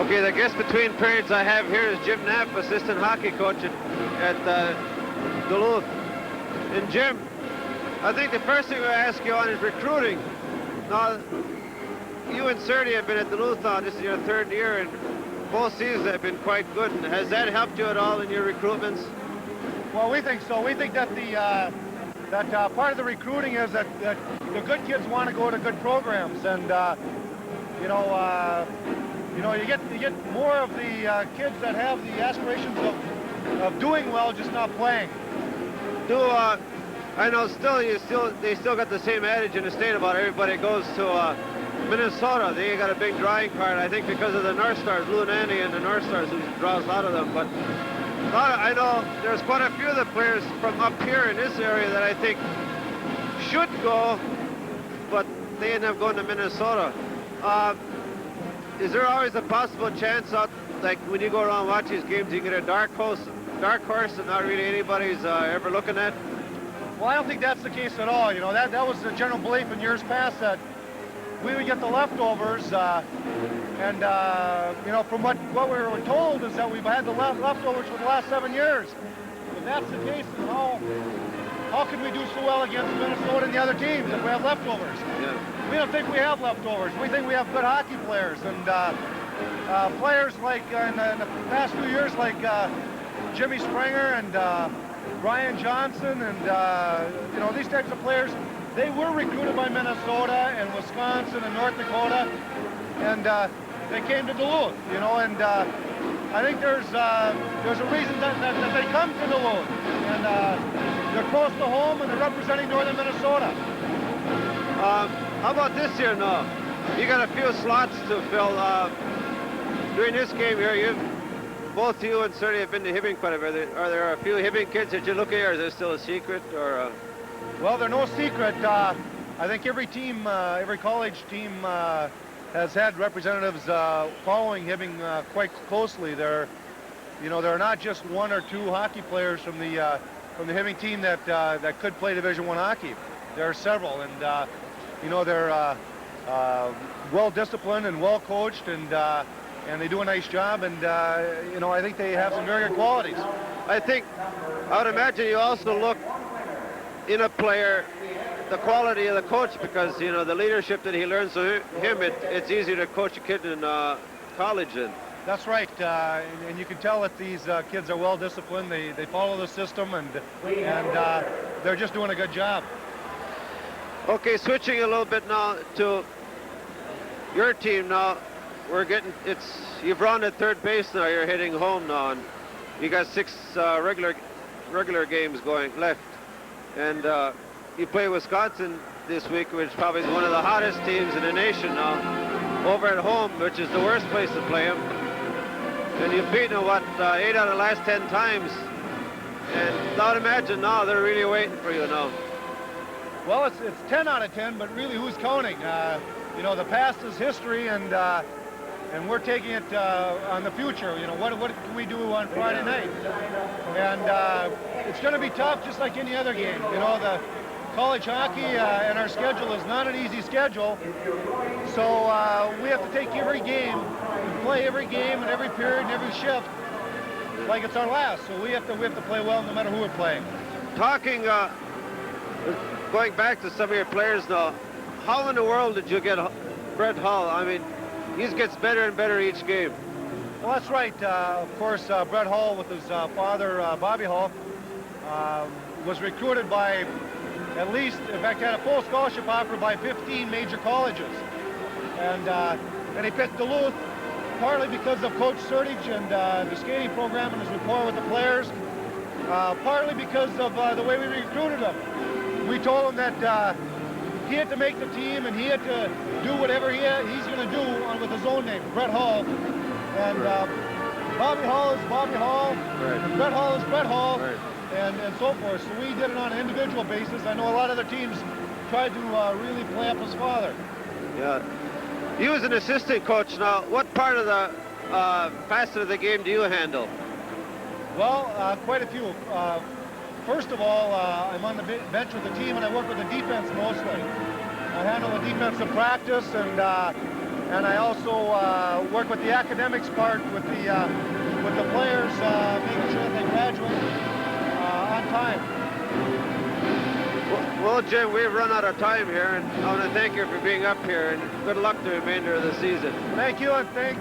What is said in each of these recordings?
Okay, the guest between periods I have here is Jim Knapp, assistant hockey coach at Duluth. And Jim, I think the first thing we'll ask you on is recruiting. Now, you and Serdy have been at Duluth now. This is your third year, and both seasons have been quite good. And has that helped you at all in your recruitments? Well, we think so. We think that that part of the recruiting is that the good kids want to go to good programs, and you know, you get more of the kids that have the aspirations of doing well, just not playing. I know they still got the same adage in the state about everybody goes to Minnesota. They got a big drawing card, I think, because of the North Stars, Lou Nanny and the North Stars, who draws a lot of them. But I know there's quite a few of the players from up here in this area that I think should go, but they end up going to Minnesota. Is there always a possible chance out, like when you go around and watch these games, you get a dark horse that not really anybody's ever looking at? Well, I don't think that's the case at all. You know, that was the general belief in years past, that we would get the leftovers, and you know, from what we were told is that we've had the leftovers for the last 7 years. If that's the case, then how can we do so well against Minnesota and the other teams if we have leftovers? Yeah. We don't think we have leftovers. We think we have good hockey players, and players like in the past few years, like Jimmy Springer and Brian Johnson, and you know, these types of players. They were recruited by Minnesota and Wisconsin and North Dakota, and they came to Duluth, you know, and I think there's a reason that they come to Duluth, and they're close to home and they're representing northern Minnesota. How about this year now? You got a few slots to fill. During this game here, both you and Serdy have been to Hibbing quite a bit. Are there a few Hibbing kids that you look at, or is there still a secret, or? Well, they're no secret. I think every team, every college team has had representatives following Hibbing quite closely. There are not just one or two hockey players from the Hibbing team that could play Division I hockey. There are several, and you know, they're well disciplined and well coached, and they do a nice job, and you know, I think they have some very good qualities. I would imagine you also look in a player the quality of the coach, because you know the leadership that he learns from him. It's easier to coach a kid in college than. That's right, and you can tell that these kids are well disciplined. They follow the system, and they're just doing a good job. Okay, switching a little bit now to your team now. You've run at third base now. You're hitting home now, and you got 6 regular games going left. And you play Wisconsin this week, which probably is one of the hottest teams in the nation now, over at home, which is the worst place to play them. And you've beaten them, 8 out of the last 10 times. And I would imagine now they're really waiting for you now. Well, it's 10 out of 10, but really, who's counting? You know, the past is history, and we're taking it on the future. You know, what can we do on Friday night? And it's going to be tough, just like any other game. You know, the college hockey and our schedule is not an easy schedule. So we have to take every game and play every game and every period and every shift like it's our last. So we have to play well no matter who we're playing. Going back to some of your players now, how in the world did you get Brett Hull? I mean, he gets better and better each game. Well, that's right. Of course, Brett Hull, with his father, Bobby Hull, was recruited by at least, in fact, had a full scholarship offer by 15 major colleges. And he picked Duluth partly because of Coach Sertich and the skating program and his rapport with the players, partly because of the way we recruited him. We told him that he had to make the team and he had to do whatever he's going to do with his own name, Brett Hull. And Bobby Hull is Bobby Hull, right. And Brett Hull is Brett Hull, right. and so forth. So we did it on an individual basis. I know a lot of other teams tried to really play up his father. Yeah. You as an assistant coach now, what part of the facet of the game do you handle? Well, quite a few. First of all, I'm on the bench with the team, and I work with the defense mostly. I handle the defensive practice, and and I also work with the academics part with the players, making sure that they graduate on time. Well, Jim, we've run out of time here, and I want to thank you for being up here, and good luck the remainder of the season. Thank you, and thanks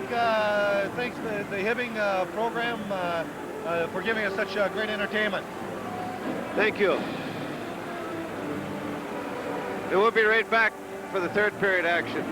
the Hibbing program for giving us such great entertainment. Thank you. And we'll be right back for the third period action.